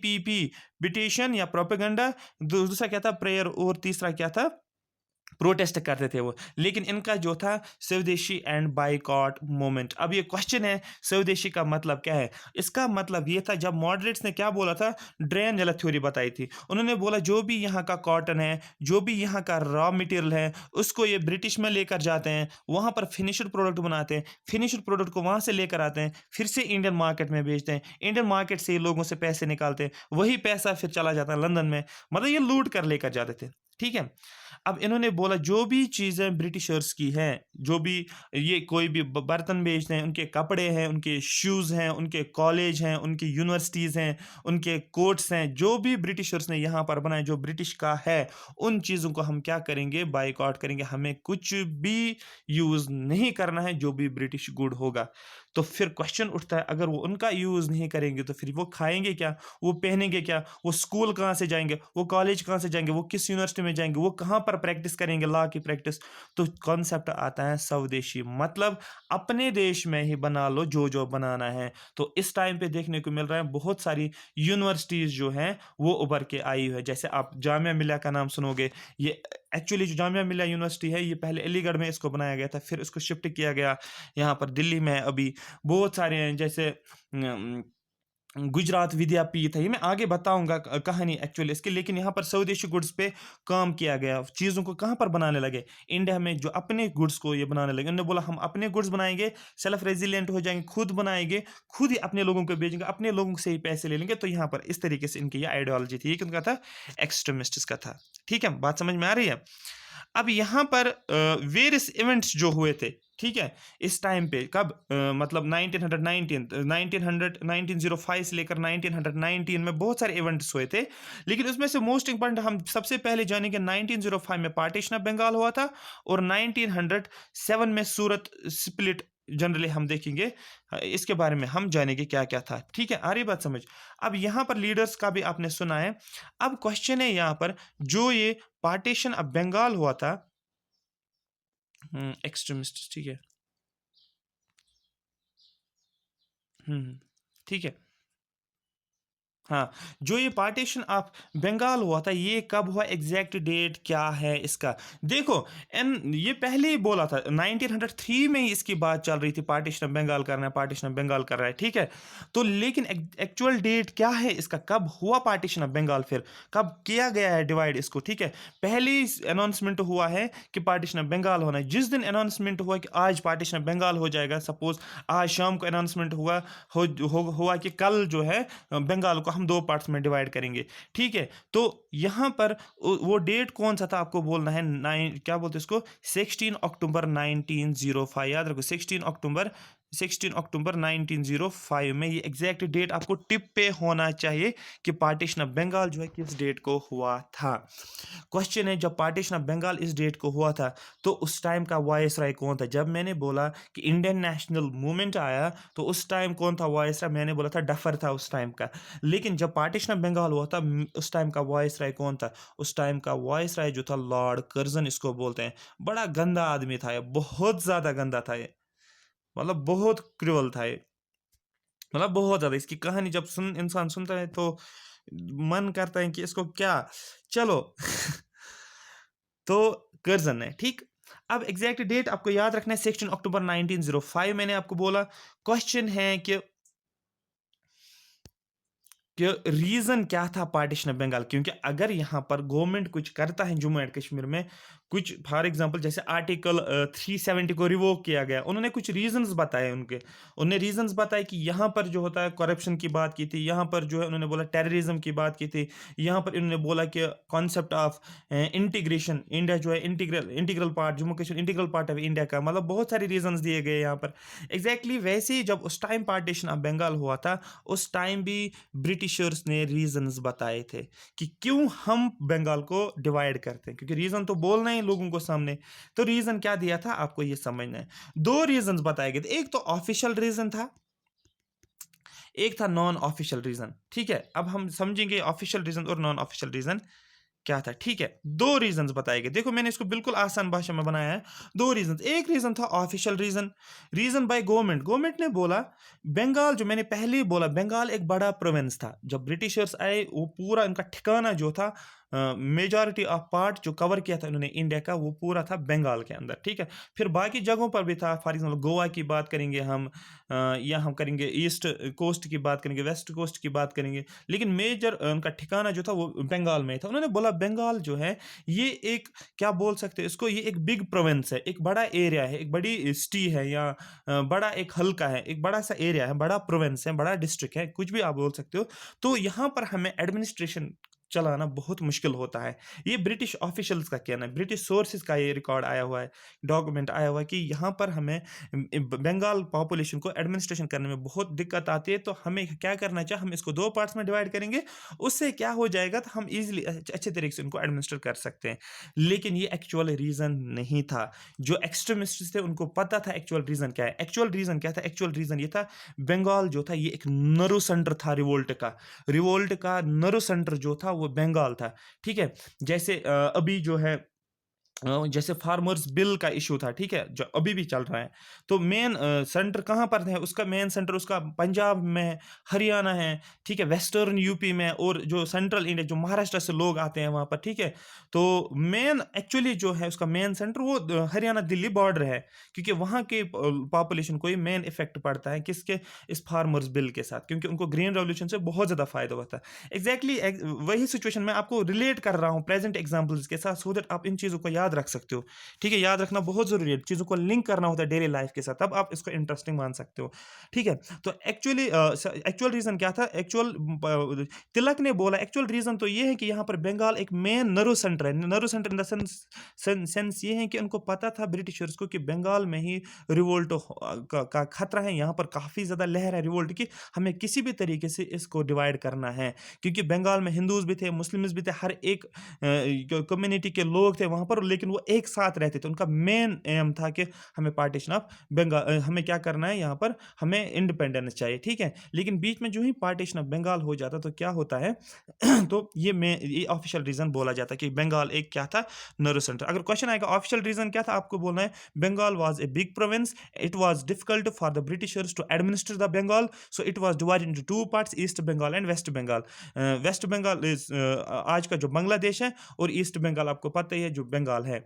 A: पिटिशन या प्रोपेगेंडा, दूसरा क्या था प्रेयर, और तीसरा क्या था, प्रोटेस्ट करते थे वो। लेकिन इनका जो था स्वदेशी एंड बाइकॉट मूवमेंट। अब ये क्वेश्चन है, स्वदेशी का मतलब क्या है। इसका मतलब ये था, जब मॉडरेट्स ने क्या बोला था, ड्रेन वाला थ्योरी बताई थी। उन्होंने बोला जो भी यहाँ का कॉटन है, जो भी यहाँ का रॉ मटेरियल है, उसको ये ब्रिटिश में लेकर जाते हैं, वहाँ पर फिनिश्ड प्रोडक्ट बनाते हैं, फिनिश्ड प्रोडक्ट को वहाँ से लेकर आते हैं, फिर से इंडियन मार्केट में बेचते हैं, इंडियन मार्केट से लोगों से पैसे निकालते हैं, वही पैसा फिर चला जाता है लंदन में, मतलब ये लूट कर लेकर जाते थे, ठीक है। अब इन्होंने बोला जो भी चीज़ें ब्रिटिशर्स की हैं, जो भी ये कोई भी बर्तन बेचते हैं, उनके कपड़े हैं, उनके शूज़ हैं, उनके कॉलेज हैं, उनकी यूनिवर्सिटीज़ हैं, उनके कोर्ट्स हैं, जो भी ब्रिटिशर्स ने यहाँ पर बनाए, जो ब्रिटिश का है, उन चीज़ों को हम क्या करेंगे, बाइकआउट करेंगे। हमें कुछ भी यूज़ नहीं करना है जो भी ब्रिटिश गुड होगा। तो फिर क्वेश्चन उठता है, अगर वो उनका यूज़ नहीं करेंगे तो फिर वो खाएंगे क्या, वो पहनेंगे क्या, वो स्कूल कहाँ से जाएंगे, वो कॉलेज कहाँ से जाएंगे, वो किस यूनिवर्सिटी में जाएंगे, वो कहाँ पर प्रैक्टिस करेंगे लॉ की प्रैक्टिस। तो कॉन्सेप्ट आता है स्वदेशी, मतलब अपने देश में ही बना लो जो जो बनाना है। तो इस टाइम पे देखने को मिल रहा है बहुत सारी यूनिवर्सिटीज़ जो हैं वो उभर के आई है। जैसे आप जामिया मिलिया का नाम सुनोगे, ये एक्चुअली जो जामिया मिलिया यूनिवर्सिटी है, ये पहले अलीगढ़ में इसको बनाया गया था, फिर इसको शिफ्ट किया गया यहाँ पर दिल्ली में। अभी बहुत सारे हैं, जैसे गुजरात विद्यापीठ है, ये मैं आगे बताऊंगा कहानी एक्चुअली इसकी। लेकिन यहाँ पर स्वदेशी गुड्स पे काम किया गया, चीज़ों को कहाँ पर बनाने लगे, इंडिया में जो अपने गुड्स को ये बनाने लगे। उन्होंने बोला हम अपने गुड्स बनाएंगे, सेल्फ रेजिलिएंट हो जाएंगे, खुद बनाएंगे, खुद ही अपने लोगों को बेचेंगे, अपने लोगों से ही पैसे ले लेंगे। तो यहाँ पर इस तरीके से इनकी ये आइडियोलॉजी थी। ये किनका था, एक्सट्रीमिस्ट का था, ठीक है। बात समझ में आ रही है। अब यहाँ पर वेरियस इवेंट्स जो हुए थे, ठीक है, इस टाइम पे कब, मतलब 1905 से लेकर 1919 में बहुत सारे इवेंट्स हुए थे। लेकिन उसमें से मोस्ट इंपॉर्टेंट हम सबसे पहले जानेंगे 1905 में पार्टीशन ऑफ बंगाल हुआ था, और 1907 में सूरत स्प्लिट, जनरली हम देखेंगे इसके बारे में हम जानेंगे क्या क्या था, ठीक है। आ रही बात समझ। अब यहाँ पर लीडर्स का भी आपने सुना है। अब क्वेश्चन है यहाँ पर, जो ये पार्टीशन ऑफ बंगाल हुआ था, एक्सट्रीमिस्ट, ठीक है, ठीक है, हाँ, जो ये पार्टीशन ऑफ बंगाल हुआ था, ये कब हुआ, एग्जैक्ट डेट क्या है इसका। देखो ये पहले ही बोला था, 1903 में ही इसकी बात चल रही थी, पार्टीशन ऑफ बंगाल करना है, पार्टीशन ऑफ बंगाल कर रहा है, ठीक है। तो लेकिन एक्चुअल डेट क्या है इसका, कब हुआ पार्टीशन ऑफ बंगाल, फिर कब किया गया है डिवाइड इसको, ठीक है। पहले अनाउंसमेंट हुआ है कि पार्टीशन ऑफ बंगाल होना है। जिस दिन अनाउंसमेंट हुआ कि आज पार्टीशन ऑफ बंगाल हो जाएगा, सपोज आज शाम को अनाउंसमेंट हुआ कि कल जो है बंगाल को हम दो पार्ट्स में डिवाइड करेंगे, ठीक है। तो यहाँ पर वो डेट कौन सा था आपको बोलना है, क्या बोलते हैं इसको, 16 अक्टूबर 1905, याद रखो 16 अक्टूबर 1905 में, ये एग्जैक्ट डेट आपको टिप पे होना चाहिए कि पार्टीशन ऑफ बंगाल जो है किस डेट को हुआ था। क्वेश्चन है, जब पार्टीशन ऑफ बंगाल इस डेट को हुआ था तो उस टाइम का वायसराय कौन था। जब मैंने बोला कि इंडियन नेशनल मूवमेंट आया तो उस टाइम कौन था वायसराय, मैंने बोला था डफर था उस टाइम का। लेकिन जब पार्टीशन ऑफ बंगाल हुआ था उस टाइम का वायसराय कौन था, उस टाइम का वायसराय जो था लॉर्ड कर्जन इसको बोलते हैं। बड़ा गंदा आदमी था ये, बहुत ज्यादा गंदा था ये, मतलब बहुत क्रूअल था ये, मतलब बहुत ज्यादा। इसकी कहानी जब इंसान सुनता है तो मन करता है कि इसको क्या, चलो तो कर्जन है, ठीक। अब एग्जैक्ट डेट आपको याद रखना है 16 अक्टूबर 1905 मैंने आपको बोला। क्वेश्चन है कि रीजन क्या था पार्टीशन ऑफ बंगाल, क्योंकि अगर यहाँ पर गवर्नमेंट कुछ करता है जम्मू एंड कश्मीर में, कुछ फॉर एग्जांपल जैसे आर्टिकल 370 को रिवोक किया गया, उन्होंने कुछ रीजंस बताए, उन्होंने रीजंस बताए कि यहाँ पर जो होता है करप्शन की बात की थी, यहाँ पर जो है उन्होंने बोला टेररिज्म की बात की थी, यहाँ पर उन्होंने बोला कि कॉन्सेप्ट ऑफ इंटीग्रेशन, इंडिया जो है integral part, Jammu Kashmir integral part of India का, मतलब बहुत सारे रीजंस दिए गए यहाँ पर। एग्जैक्टली वैसे ही जब उस टाइम पार्टीशन ऑफ बंगाल हुआ था उस टाइम भी ब्रिटिशर्स ने रीजंस बताए थे कि क्यों हम बंगाल को डिवाइड करते हैं, क्योंकि रीजन तो बोलना है लोगों को सामने। तो रीजन क्या दिया था आपको ये समझना है। दो रीजंस बताए गए थे, एक तो ऑफिशियल रीजन था, एक था नॉन ऑफिशियल रीजन, ठीक है। अब हम समझेंगे ऑफिशियल रीजन और नॉन ऑफिशियल रीजन क्या था, ठीक है। दो रीजंस बताए गए, देखो मैंने इसको बिल्कुल आसान भाषा में बनाया है। दो रीजंस, एक रीजन था official reason, reason by government ने बोला बंगाल, जो मैंने पहले ही बोला बंगाल एक बड़ा प्रोविंस था। जब ब्रिटिशर्स आए वो पूरा इनका ठिकाना जो था, मेजॉरिटी ऑफ पार्ट जो कवर किया था उन्होंने इंडिया का, वो पूरा था बंगाल के अंदर, ठीक है। फिर बाकी जगहों पर भी था, फॉर एग्जाम्पल गोवा की बात करेंगे हम, या हम करेंगे ईस्ट कोस्ट की बात करेंगे, वेस्ट कोस्ट की बात करेंगे, लेकिन मेजर उनका ठिकाना जो था वो बंगाल में था। उन्होंने बोला बंगाल जो है ये एक, क्या बोल सकते हैं इसको, ये एक बिग प्रोविंस है, एक बड़ा एरिया है, एक बड़ी सिटी है, या बड़ा एक हल्का है, एक बड़ा सा एरिया है, बड़ा प्रोविंस है, बड़ा डिस्ट्रिक्ट है, कुछ भी आप बोल सकते हो। तो यहाँ पर हमें एडमिनिस्ट्रेशन चलाना बहुत मुश्किल होता है। ये ब्रिटिश ऑफिशियल्स का कहना है, ब्रिटिश सोर्सेज का ये रिकॉर्ड आया हुआ है, डॉक्यूमेंट आया हुआ है कि यहाँ पर हमें बंगाल पॉपुलेशन को एडमिनिस्ट्रेशन करने में बहुत दिक्कत आती है। तो हमें क्या करना चाहिए, हम इसको दो पार्ट्स में डिवाइड करेंगे, उससे क्या हो जाएगा तो हम इजीली अच्छे तरीके से उनको एडमिनिस्टर कर सकते हैं। लेकिन ये एक्चुअल रीजन नहीं था। जो एक्सट्रीमिस्ट थे उनको पता था एक्चुअल रीजन क्या है। एक्चुअल रीजन क्या था, एक्चुअल रीजन ये था बंगाल जो था ये एक नरो सेंटर था रिवोल्ट का नरो सेंटर जो था वो बंगाल था, ठीक है। जैसे अभी जो है जैसे फार्मर्स बिल का इशू था, ठीक है, जो अभी भी चल रहा है। तो मेन सेंटर कहाँ पर है उसका, मेन सेंटर उसका पंजाब में है, हरियाणा है, ठीक है, वेस्टर्न यूपी में, और जो सेंट्रल इंडिया जो महाराष्ट्र से लोग आते हैं वहाँ पर, ठीक है। तो मेन एक्चुअली जो है उसका मेन सेंटर वो हरियाणा दिल्ली बॉर्डर है, क्योंकि वहाँ के पॉपुलेशन को ही मेन इफेक्ट पड़ता है किसके, इस फार्मर्स बिल के साथ, क्योंकि उनको ग्रीन रेवोल्यूशन से बहुत ज़्यादा फायदा होता है। एग्जैक्टली वही सिचुएशन मैं आपको रिलेट कर रहा हूँ प्रेजेंट एग्जाम्पल्स के साथ, सो दैट आप इन चीज़ों को याद रख सकते हो, ठीक है। याद रखना बहुत जरूरी है, चीज़ों को लिंक करना होता है डेली लाइफ के साथ, तब आप इसको इंटरेस्टिंग मान सकते हो, ठीक है। तो एक्चुअल रीजन क्या था, तिलक ने बोला एक्चुअल रीजन तो ये है कि यहाँ पर बंगाल एक मेन नरो सेंटर है। नरो सेंटर इन द सेंस ये है कि उनको पता था ब्रिटिशर्स को कि बंगाल में ही रिवोल्ट का खतरा है, यहाँ पर काफ़ी ज़्यादा लहर है रिवोल्ट की, हमें किसी भी तरीके से इसको डिवाइड करना है, क्योंकि बंगाल में हिंदूज भी थे, मुस्लिम्स भी थे, हर एक कम्युनिटी के लोग थे वहाँ पर, लेकिन वो एक साथ रहते थे। उनका मेन एम था कि हमें पार्टीशन ऑफ बंगाल, हमें क्या करना है, यहाँ पर हमें इंडिपेंडेंस चाहिए, ठीक है। लेकिन बीच में जो ही पार्टीशन ऑफ बंगाल हो जाता तो क्या होता है तो ये ऑफिशियल रीजन बोला जाता है कि बंगाल एक क्या था, नरो सेंटर। अगर क्वेश्चन आएगा ऑफिशियल रीजन क्या था, आपको बोलना है Bengal was a big province, it was difficult for the Britishers to administer the Bengal, so it was divided into two parts, East Bengal and West Bengal. West Bengal is आज का जो बांग्लादेश है, और ईस्ट बंगाल आपको पता ही है जो बंगाल है।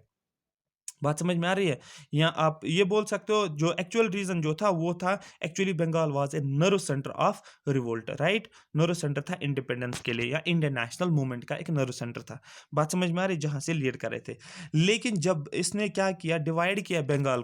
A: बात समझ में आ रही है? या आप ये बोल सकते हो जो एक्चुअल रीज़न जो था वो था actually Bengal was a nerve centre of revolt, right? Nerve centre था इंडिपेंडेंस के लिए या इंडियन नेशनल मूवमेंट का एक नर्व सेंटर था। बात समझ में आ रही है? जहाँ से लीड कर रहे थे। लेकिन जब इसने क्या किया डिवाइड किया बंगाल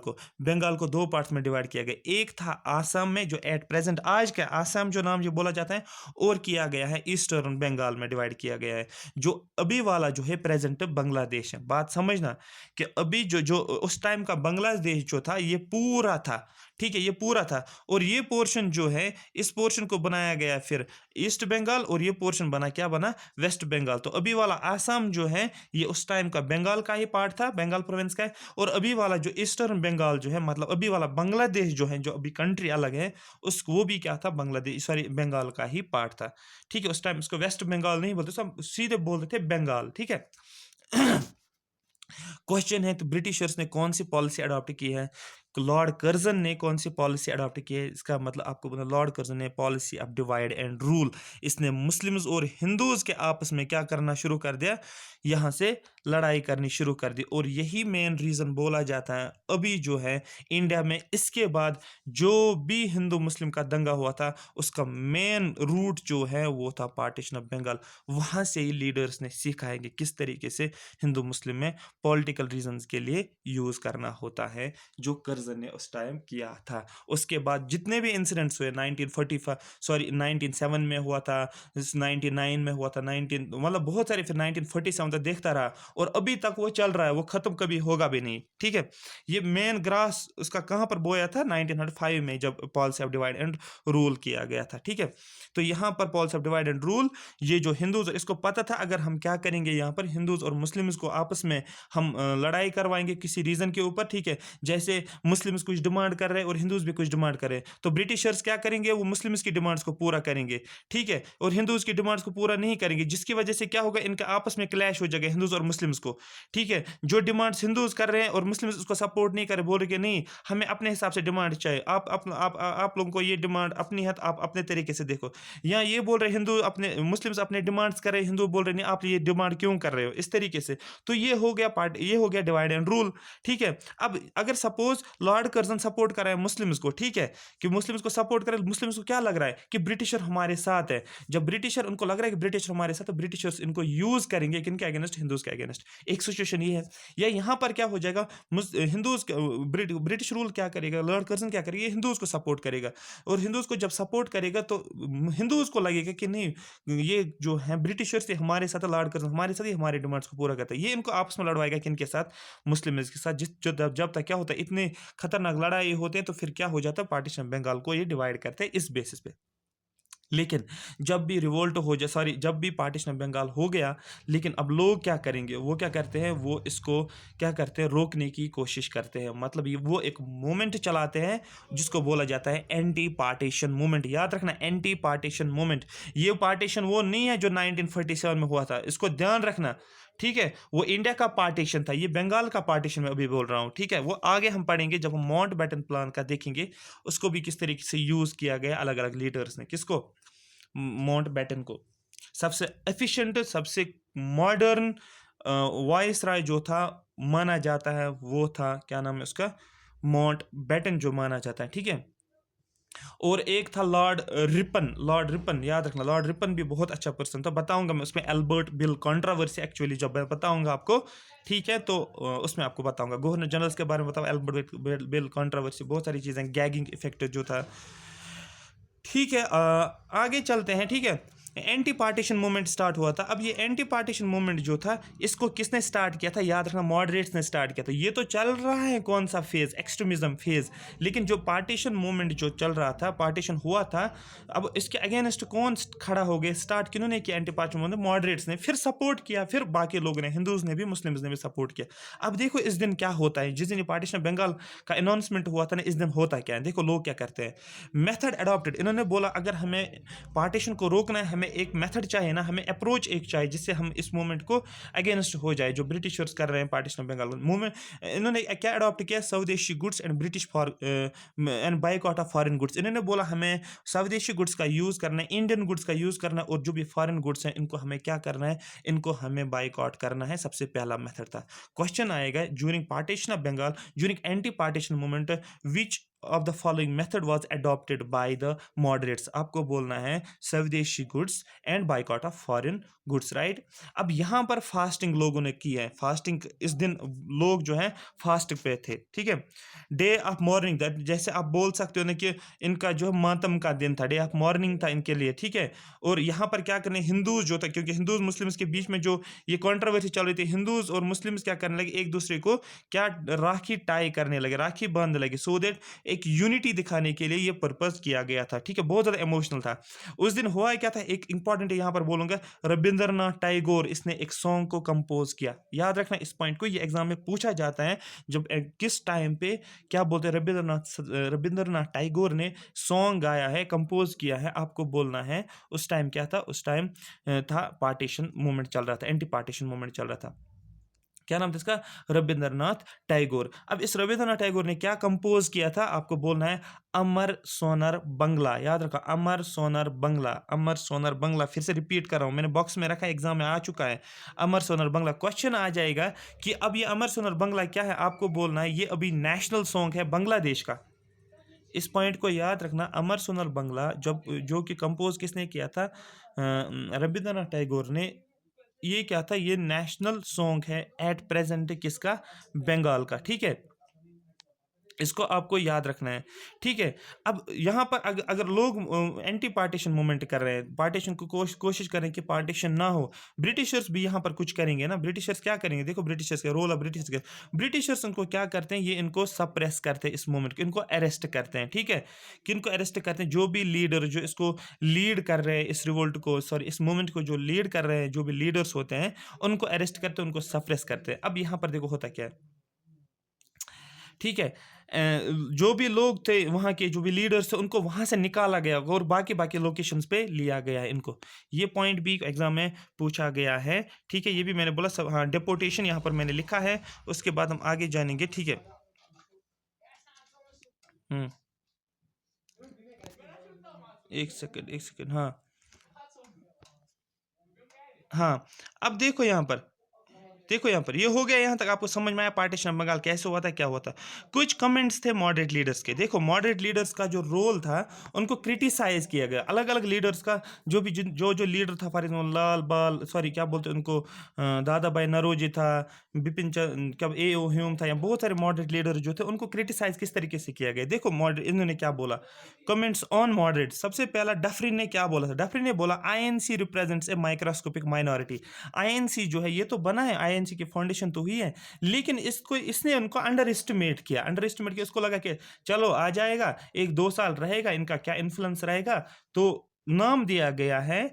A: को 2 पार्ट्स में डिवाइड किया गया। एक था आसाम में जो एट प्रेज़ेंट आज का आसाम जो नाम जो बोला जाता है और किया गया है ईस्टर्न बंगाल में डिवाइड किया गया है। जो अभी वाला जो है प्रेज़ेंट बांग्लादेश है। बात समझना कि अभी जो जो उस टाइम का बांग्लादेश जो था ये पूरा था, ठीक है? ये पूरा था और ये पोर्शन जो है इस पोर्शन को बनाया गया फिर ईस्ट बंगाल और ये पोर्शन बना क्या बना वेस्ट बंगाल। तो अभी वाला आसाम जो है ये उस टाइम का बंगाल का ही पार्ट था, बंगाल प्रोविंस का है और अभी वाला जो ईस्टर्न बंगाल जो है मतलब अभी वाला बांग्लादेश जो है जो अभी कंट्री अलग है उसको वो भी क्या था बांग्लादेश सॉरी बंगाल का ही पार्ट था, ठीक है? उस टाइम इसको वेस्ट बंगाल नहीं बोलते, सब सीधे बोलते थे बंगाल, ठीक है? क्वेश्चन है तो ब्रिटिशर्स ने कौन सी पॉलिसी अडॉप्ट की है? लॉर्ड कर्जन ने कौन सी पॉलिसी अडॉप्ट की है? इसका मतलब आपको पता लॉर्ड कर्जन ने policy of divide and rule. इसने मुस्लिम्स और हिंदूज के आपस में क्या करना शुरू कर दिया, यहाँ से लड़ाई करनी शुरू कर दी और यही मेन रीज़न बोला जाता है अभी जो है इंडिया में इसके बाद जो भी हिंदू मुस्लिम का दंगा हुआ था उसका मेन रूट जो है वो था पार्टीशन ऑफ बंगाल। वहाँ से ही लीडर्स ने सीखा है कि किस तरीके से हिंदू मुस्लिम में पॉलिटिकल रीजंस के लिए यूज़ करना होता है, जो कर्जन ने उस टाइम किया था। उसके बाद जितने भी इंसिडेंट्स हुए 1945 सॉरी 1907 में हुआ था, 99 में हुआ था, 19 मतलब बहुत सारे, फिर 1947 तक देखता रहा और अभी तक वो चल रहा है, वो ख़त्म कभी होगा भी नहीं, ठीक है? ये मेन ग्रास उसका कहाँ पर बोया था 1905 में जब policy of divide and rule किया गया था, ठीक है? तो यहाँ पर policy of divide and rule ये जो हिंदूज इसको पता था अगर हम क्या करेंगे यहाँ पर हिंदूज और मुस्लिम्स को आपस में हम लड़ाई करवाएंगे किसी रीज़न के ऊपर, ठीक है? जैसे मुस्लिम्स कुछ डिमांड कर रहे हैं और हिंदूज भी कुछ डिमांड कर रहे हैं तो ब्रिटिशर्स क्या करेंगे वो मुस्लिम्स की डिमांड्स को पूरा करेंगे, ठीक है? और हिंदूज की डिमांड्स को पूरा नहीं करेंगे जिसकी वजह से क्या होगा इनका आपस में क्लैश हो जाएगा हिंदूज और मुस्लिम्स को, ठीक है? जो डिमांड्स हिंदूज कर रहे हैं और मुस्लिम्स उसको सपोर्ट नहीं कर रहे, बोल रहे कि नहीं हमें अपने हिसाब से डिमांड चाहिए, आप लोगों को ये डिमांड अपनी है तो आप अपने तरीके से देखो। या ये बोल रहे हिंदू अपने मुस्लिम्स अपने डिमांड्स कर रहे हैं, हिंदू बोल रहे नहीं आप ये डिमांड क्यों कर रहे हो, इस तरीके से। तो ये हो गया पार्ट, ये हो गया डिवाइड एंड रूल, ठीक है? अब अगर सपोज लॉर्ड कर्जन सपोर्ट कर रहा है मुस्लिम्स को, ठीक है, कि मुस्लिम्स को सपोर्ट करे, मुस्लिम्स को क्या लग रहा है कि ब्रिटिशर हमारे साथ है। जब ब्रिटिशर उनको लग रहा है कि ब्रिटिशर हमारे साथ, तो ब्रिटिशर्स इनको यूज करेंगे किन के अगेंस्ट, हिंदूज के अगेंस्ट। एक सिचुएशन ये है। या यहाँ पर क्या हो जाएगा, हिंदूज ब्रिटिश रूल क्या करेगा, लॉर्ड कर्जन क्या करेगा, हिंदूज को सपोर्ट करेगा और हिंदूज को जब सपोर्ट करेगा तो हिंदूज को लगेगा कि नहीं ये जो है ब्रिटिशर्स हमारे साथ, लॉर्ड कर्जन हमारे साथ ही हमारे डिमांड्स को पूरा करता है। ये इनको आपस में लड़वाएगा किन के साथ, मुस्लिम के साथ। जब तक क्या होता है इतने खतरनाक लड़ाई होते हैं तो फिर क्या हो जाता है पार्टीशन बंगाल को ये डिवाइड करते हैं इस बेसिस पे। लेकिन जब भी रिवोल्ट हो जाए, सॉरी जब भी पार्टीशन बंगाल हो गया, लेकिन अब लोग क्या करेंगे, वो क्या करते हैं, वो इसको क्या करते हैं रोकने की कोशिश करते हैं। मतलब ये वो एक मूवमेंट चलाते हैं जिसको बोला जाता है एंटी पार्टीशन मूवमेंट। याद रखना एंटी पार्टीशन मूवमेंट, ये पार्टीशन वो नहीं है जो 1947 में हुआ था, इसको ध्यान रखना, ठीक है? वो इंडिया का पार्टीशन था, ये बंगाल का पार्टीशन मैं अभी बोल रहा हूँ, ठीक है? वो आगे हम पढ़ेंगे जब हम माउंटबेटन प्लान का देखेंगे, उसको भी किस तरीके से यूज़ किया गया अलग अलग लीडर्स ने। किसको? माउंटबेटन को। सबसे एफिशिएंट, सबसे मॉडर्न वाइसराय जो था माना जाता है वो था, क्या नाम है उसका, माउंटबेटन जो माना जाता है, ठीक है? और एक था लॉर्ड रिपन, लॉर्ड रिपन याद रखना, लॉर्ड रिपन भी बहुत अच्छा पर्सन था, बताऊंगा मैं उसमें एल्बर्ट बिल कंट्रोवर्सी एक्चुअली जब मैं बताऊंगा आपको, ठीक है? तो उसमें आपको बताऊंगा गवर्नर जनरल्स के बारे में बताऊँ, एल्बर्ट बिल कंट्रोवर्सी, बहुत सारी चीज़ें, गैगिंग इफेक्ट जो था, ठीक है? आगे चलते हैं, ठीक है? एंटी पार्टीशन मूवमेंट स्टार्ट हुआ था। अब ये एंटी पार्टीशन मूवमेंट जो था इसको किसने स्टार्ट किया था, याद रखना मॉडरेट्स ने स्टार्ट किया था। ये तो चल रहा है कौन सा फेज, एक्सट्रीमिज्म फेज, लेकिन जो पार्टीशन मूवमेंट जो चल रहा था, पार्टीशन हुआ था, अब इसके अगेंस्ट कौन खड़ा हो गए, स्टार्ट किन्होंने किया एंटी पार्टीशन मूवमेंट, मॉडरेट्स ने, फिर सपोर्ट किया, फिर बाकी लोगों ने, हिंदूज ने भी, मुस्लिम्स ने भी सपोर्ट किया। अब देखो इस दिन क्या होता है, जिस दिन पार्टीशन बंगाल का अनाउंसमेंट हुआ था ना, इस दिन होता क्या है, देखो लोग क्या करते हैं, मेथड अडॉप्टेड। इन्होंने बोला अगर हमें पार्टीशन को रोकना है, हमें हमें एक मेथड चाहिए ना, हमें अप्रोच एक चाहिए जिससे हम इस मूवमेंट को अगेंस्ट हो जाए जो ब्रिटिशर्स कर रहे हैं पार्टीशन ऑफ बंगाल मूवमेंट। इन्होंने क्या अडॉप्ट किया, स्वदेशी goods and British for and boycott of foreign goods. इन्होंने बोला हमें स्वदेशी गुड्स का यूज़ करना है, इंडियन गुड्स का यूज़ करना है, और जो भी फॉरेन गुड्स हैं इनको हमें क्या करना है, इनको हमें बाइकआउट करना है। सबसे पहला मेथड था। क्वेश्चन आएगा during partition of Bengal, during anti partition movement, which of the following method was adopted by the moderates. आपको बोलना है swadeshi goods and boycott of foreign goods, right. अब यहाँ पर फास्टिंग लोगों ने की है, फास्टिंग इस दिन लोग जो है फास्ट पे थे, ठीक है। डे ऑफ मॉर्निंग, जैसे आप बोल सकते हो ना कि इनका जो मातम का दिन था, डे ऑफ मॉर्निंग था इनके लिए, ठीक है। और यहाँ पर क्या करने, हिंदूज जो था, क्योंकि हिंदूज मुस्लिम्स के बीच में जो ये कंट्रोवर्सी चल रही थी, हिंदूज और मुस्लिम्स क्या करने लगे, एक दूसरे को क्या राखी टाई करने लगे, राखी बांधने लगे, सो दैट एक यूनिटी दिखाने के लिए ये पर्पस किया गया था, ठीक है। बहुत ज़्यादा इमोशनल था उस दिन। हुआ क्या था, एक इंपॉर्टेंट यहाँ पर बोलूँगा, रविंद्रनाथ टैगोर, इसने एक सॉन्ग को कंपोज किया। याद रखना इस पॉइंट को, ये एग्जाम में पूछा जाता है, जब किस टाइम पे क्या बोलते हैं, रविंद्रनाथ टैगोर ने सॉन्ग गाया है, कंपोज किया है, आपको बोलना है उस टाइम क्या था। उस टाइम था पार्टीशन मूवमेंट चल रहा था, एंटी पार्टीशन मूवमेंट चल रहा था। क्या नाम था इसका, रविंद्रनाथ टैगोर। अब इस रविंद्रनाथ टैगोर ने क्या कंपोज किया था, आपको बोलना है अमर सोनर बंगला। याद रखा, अमर सोनर बंगला, अमर सोनर बंगला। फिर से रिपीट कर रहा हूं, मैंने बॉक्स में रखा, एग्जाम में आ चुका है, अमर सोनर बंगला। क्वेश्चन आ जाएगा कि अब ये अमर सोनर बंगला क्या है, आपको बोलना है ये अभी नेशनल सॉन्ग है बांग्लादेश का। इस पॉइंट को याद रखना, अमर सोनर बंगला जब जो कि कंपोज किसने किया था, रविंद्रनाथ टैगोर ने। ये क्या था, ये नेशनल सॉन्ग है एट प्रेजेंट किसका, बंगाल का, ठीक है। इसको आपको याद रखना है, ठीक है। अब यहाँ पर अगर लोग एंटी पार्टीशन मूवमेंट कर रहे हैं, पार्टीशन को कोशिश करें कि पार्टीशन ना हो, ब्रिटिशर्स भी यहाँ पर कुछ करेंगे ना। ब्रिटिशर्स क्या करेंगे, देखो ब्रिटिशर्स का रोल, ऑफ ब्रिटिशर्स उनको क्या करते हैं, ये इनको सप्रेस करते हैं, इस मूवमेंट को इनको अरेस्ट करते हैं, ठीक है। किनको अरेस्ट करते हैं, जो भी लीडर जो इसको लीड कर रहे हैं, इस रिवोल्ट को, सॉरी इस मूवमेंट को जो लीड कर रहे हैं, जो भी लीडर्स होते हैं उनको अरेस्ट करते हैं, उनको सप्रेस करते हैं। अब यहाँ पर देखो होता क्या है, ठीक है। जो भी लोग थे वहाँ के, जो भी लीडर्स थे, उनको वहाँ से निकाला गया और बाकी बाकी लोकेशंस पे लिया गया है इनको। ये पॉइंट भी एग्जाम में पूछा गया है, ठीक है। ये भी मैंने बोला सब, हाँ डिपोटेशन यहाँ पर मैंने लिखा है, उसके बाद हम आगे जानेंगे, ठीक है। एक सेकंड, हाँ हाँ। अब देखो यहाँ पर, देखो यहाँ पर ये हो गया, यहाँ तक आपको समझ में आया पार्टीशन ऑफ बंगाल कैसे हुआ था, क्या हुआ था। कुछ कमेंट्स थे मॉडरेट लीडर्स के। देखो मॉडरेट लीडर्स का जो रोल था, उनको क्रिटिसाइज किया गया, अलग अलग लीडर्स का। जो भी जो लीडर था, फॉर एग्जाम्पल लाल बाल, सॉरी क्या बोलते हैं उनको, दादा भाई नरोजी था, बिपिन चंद्र, क्या ए ओ ह्यूम था, या बहुत सारे मॉडरेट लीडर जो थे, उनको क्रिटिसाइज किस तरीके से किया गया। देखो मॉडरेट इन्होंने क्या बोला, कमेंट्स ऑन मॉडरेट। सबसे पहला डफरिन ने क्या बोला था, डफरिन ने बोला आईएनसी रिप्रेजेंट्स ए माइक्रोस्कोपिक माइनॉरिटी। आईएनसी जो है ये तो बना है, आईएनसी की फाउंडेशन तो हुई है, लेकिन इसने उनको अंडर एस्टिमेट किया, उसको लगा कि चलो आ जाएगा, 1-2 साल रहेगा, इनका क्या इन्फ्लुएंस रहेगा, तो नाम दिया गया है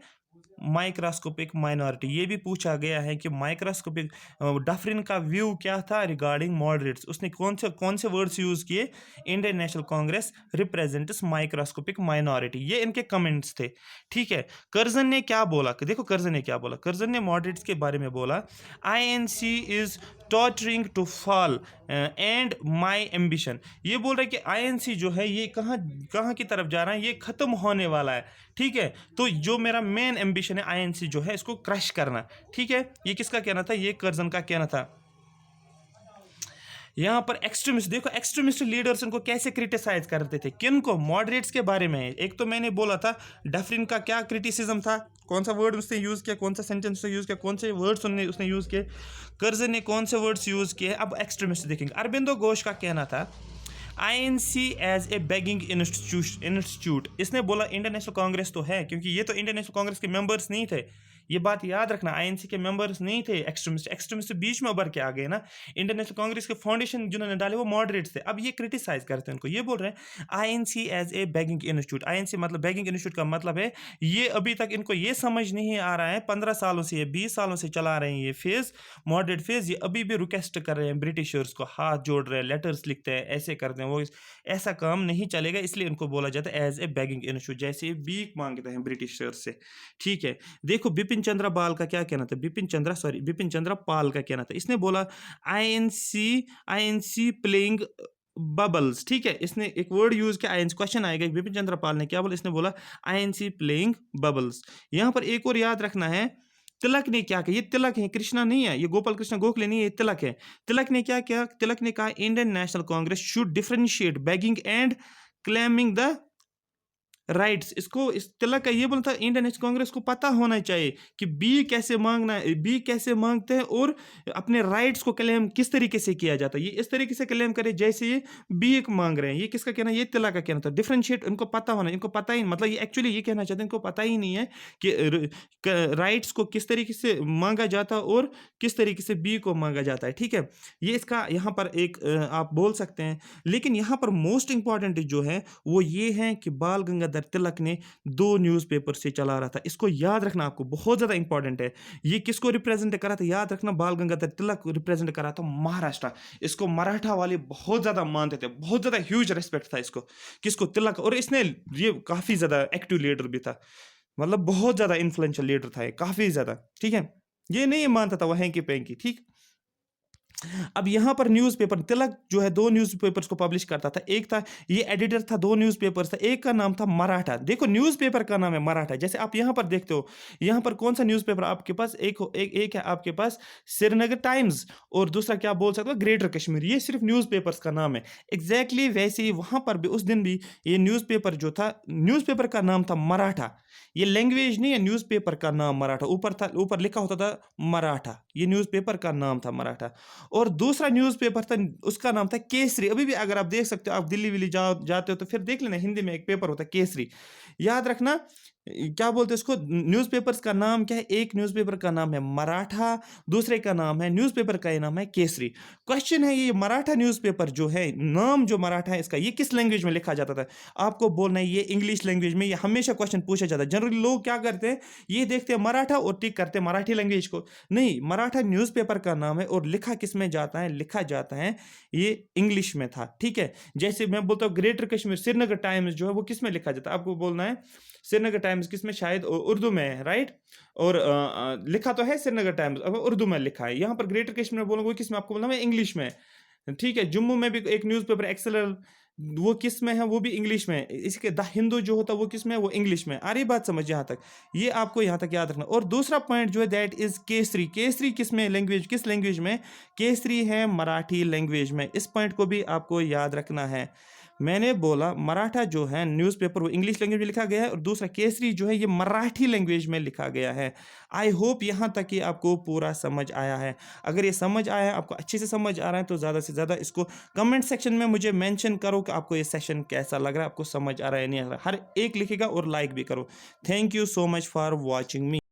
A: माइक्रोस्कोपिक माइनॉरिटी। ये भी पूछा गया है कि माइक्रोस्कोपिक, डफरिन का व्यू क्या था रिगार्डिंग मॉडरेट्स, उसने कौन से वर्ड्स यूज किए, Indian national Congress represents microscopic minority, ये इनके कमेंट्स थे, ठीक है। कर्जन ने क्या बोला, देखो कर्जन ने क्या बोला, कर्जन ने मॉडरेट्स के बारे में बोला, INC is tottering to fall and my ambition. ये बोल रहे कि आईएनसी जो है ये कहाँ की तरफ जा रहा है, ये खत्म होने वाला है, ठीक है। तो जो मेरा मेन एम्बिशन है आईएनसी जो है इसको क्रश करना, ठीक है। ये किसका कहना था, ये कर्जन का कहना था। यहाँ पर एक्सट्रीमिस्ट, देखो एक्सट्रीमिस्ट लीडर्स उनको कैसे क्रिटिसाइज करते थे, किनको, मॉडरेट्स के बारे में। एक तो मैंने बोला था डफरिन का क्या क्रिटिसिज्म था, कौन सा वर्ड उसने यूज़ किया, कौन सा सेंटेंस उसने यूज़ किया, कौन से वर्ड्स उसने यूज़ किए, कर्जन ने कौन से वर्ड्स यूज़ किए। अब एक्सट्रीमिस्ट देखेंगे। अरबिंदो घोष का कहना था INC as a begging institute. इसने बोला इंडियन नेशनल कांग्रेस तो है, क्योंकि ये तो इंडियन नेशनल कांग्रेस के मेंबर्स नहीं थे, ये बात याद रखना, आईएनसी के मेंबर्स नहीं थे एक्सट्रीमिस्ट, एक्सट्रीमिस्ट बीच में उभर के आ गए ना। इंडियन नेशनल कांग्रेस के फाउंडेशन जिन्होंने डाले वो मॉडरेट्स थे। अब ये क्रिटिसाइज करते हैं उनको, ये बोल रहे हैं INC as a begging institute. INC मतलब बैगिंग इंस्टीट्यूट का मतलब है ये अभी तक इनको ये समझ नहीं आ रहा है, 15 सालों से, 20 सालों से चला रहे हैं ये फेज, मॉडरेट फेज। ये अभी भी रिक्वेस्ट कर रहे हैं ब्रिटिशर्स को, हाथ जोड़ रहे हैं, लेटर्स लिखते हैं, ऐसे करते हैं वो, ऐसा काम नहीं चलेगा, इसलिए इनको बोला जाता है एज ए बैगिंग इंस्टीट्यूट, जैसे भीख मांगते हैं ब्रिटिशर्स से। ठीक है, देखो बिपिन चंद्र पाल का क्या कहना था, बिपिन चंद्र पाल का कहना था, इसने बोला आईएनसी प्लेइंग बबल्स। ठीक है, इसने एक वर्ड यूज किया, आईएनसी, क्वेश्चन आएगा बिपिन चंद्र पाल ने क्या बोला, इसने बोला आईएनसी प्लेइंग बबल्स। यहां पर एक और याद रखना है, तिलक ने क्या किया, ये तिलक है, कृष्णा नहीं है, ये गोपाल कृष्ण गोखले नहीं है, ये तिलक है। तिलक ने क्या किया, तिलक ने कहा Indian national Congress should differentiate bagging and claiming the rights. इसको, इस तिलक का ये बोलता है इंडियन नेशनल कांग्रेस को पता होना चाहिए कि बी कैसे मांगना है, बी कैसे मांगते हैं और अपने राइट्स को क्लेम किस तरीके से किया जाता है। ये इस तरीके से क्लेम करे जैसे ये बी एक मांग रहे हैं। ये किसका कहना है, ये तिलक का कहना था। डिफरेंशिएट इनको पता होना, इनको पता ही मतलब ये एक्चुअली ये कहना चाहते हैं इनको पता ही नहीं है कि राइट्स को किस तरीके से मांगा जाता है और किस तरीके से बी को मांगा जाता है। ठीक है, ये इसका यहाँ पर एक आप बोल सकते हैं। लेकिन यहाँ पर मोस्ट इंपॉर्टेंट जो है वो ये है कि बाल गंगाधर तिलक ने 2 न्यूज़पेपर से चला रहा था। इसको याद रखना, आपको बहुत ज्यादा इंपॉर्टेंट है। ये किसको रिप्रेजेंट कर रहा था, याद रखना, बाल गंगाधर तिलक रिप्रेजेंट कर रहा था महाराष्ट्र। इसको मराठा वाले बहुत ज्यादा मानते थे, बहुत ज्यादा ह्यूज रेस्पेक्ट था इसको, किसको, तिलक। और इसने ये काफी ज्यादा एक्टिव लीडर भी था, मतलब बहुत ज्यादा इन्फ्लुएंशियल लीडर था ये, काफी ज्यादा। ठीक है, ये नहीं मानता था वो हैंकी पैंकी। ठीक, अब यहां पर न्यूज़पेपर, तिलक जो है 2 न्यूज़पेपर्स को पब्लिश करता था। एक था, ये एडिटर था 2 न्यूज़पेपर्स था, एक का नाम था मराठा। देखो न्यूज़पेपर का नाम है मराठा, जैसे आप यहां पर देखते हो, यहां पर कौन सा न्यूज़पेपर आपके पास, एक है आपके पास श्रीनगर टाइम्स और दूसरा क्या बोल सकते हो ग्रेटर कश्मीर। ये सिर्फ न्यूज़पेपर्स का नाम है। एग्जैक्टली वैसे ही वहां पर भी उस दिन भी ये न्यूज़पेपर जो था, न्यूज़पेपर का नाम था मराठा। ये लैंग्वेज नहीं है, न्यूज़पेपर का नाम मराठा, ऊपर था, ऊपर लिखा होता था मराठा, ये न्यूज़पेपर का नाम था मराठा। और दूसरा न्यूज़पेपर था, उसका नाम था केसरी। अभी भी अगर आप देख सकते हो, आप दिल्ली विल्ली जाते हो तो फिर देख लेना, हिंदी में एक पेपर होता है केसरी। याद रखना, क्या बोलते हैं इसको, न्यूज़पेपर्स का नाम क्या है, एक न्यूज़पेपर का नाम है मराठा, दूसरे का नाम है, न्यूज़पेपर का नाम है केसरी। क्वेश्चन है, ये मराठा न्यूज़पेपर जो है, नाम जो मराठा है इसका, ये किस लैंग्वेज में लिखा जाता था, आपको बोलना है ये इंग्लिश लैंग्वेज में। ये हमेशा क्वेश्चन पूछा जाता है। जनरली लोग क्या करते हैं, ये देखते हैं मराठा और टिक करते हैं मराठी लैंग्वेज को। नहीं, मराठा न्यूज़पेपर का नाम है और लिखा किस में जाता है, लिखा जाता है ये इंग्लिश में था। ठीक है, जैसे मैं बोलता हूँ ग्रेटर कश्मीर, श्रीनगर टाइम्स जो है वो किस में लिखा जाता है, आपको बोलना है श्रीनगर टाइम्स किस में, शायद उर्दू में है, राइट। और लिखा तो है श्रीनगर टाइम्स, अब उर्दू में लिखा है। यहाँ पर ग्रेटर कश्मीर में बोलूंगा किस में, आपको बोलना है इंग्लिश में। ठीक है, जम्मू में भी एक न्यूज़पेपर एक्सेलर, वो किस में है, वो भी इंग्लिश में है। इसके द हिंदू जो होता है वो किस में है, वो इंग्लिश में। आ रही बात समझ यहाँ तक, ये आपको यहाँ तक याद रखना। और दूसरा पॉइंट जो है दैट इज केसरी। केसरी किस में, लैंग्वेज, किस लैंग्वेज में, केसरी है मराठी लैंग्वेज में। इस पॉइंट को भी आपको याद रखना है। मैंने बोला मराठा जो है न्यूज़पेपर वो इंग्लिश लैंग्वेज में लिखा गया है और दूसरा केसरी जो है ये मराठी लैंग्वेज में लिखा गया है। आई होप यहाँ तक कि आपको पूरा समझ आया है। अगर ये समझ आया है, आपको अच्छे से समझ आ रहा है, तो ज़्यादा से ज़्यादा इसको कमेंट सेक्शन में मुझे मेंशन करो कि आपको ये सेशन कैसा लग रहा है, आपको समझ आ रहा है नहीं आ रहा। हर एक लिखेगा और लाइक भी करो। Thank you so much for watching me.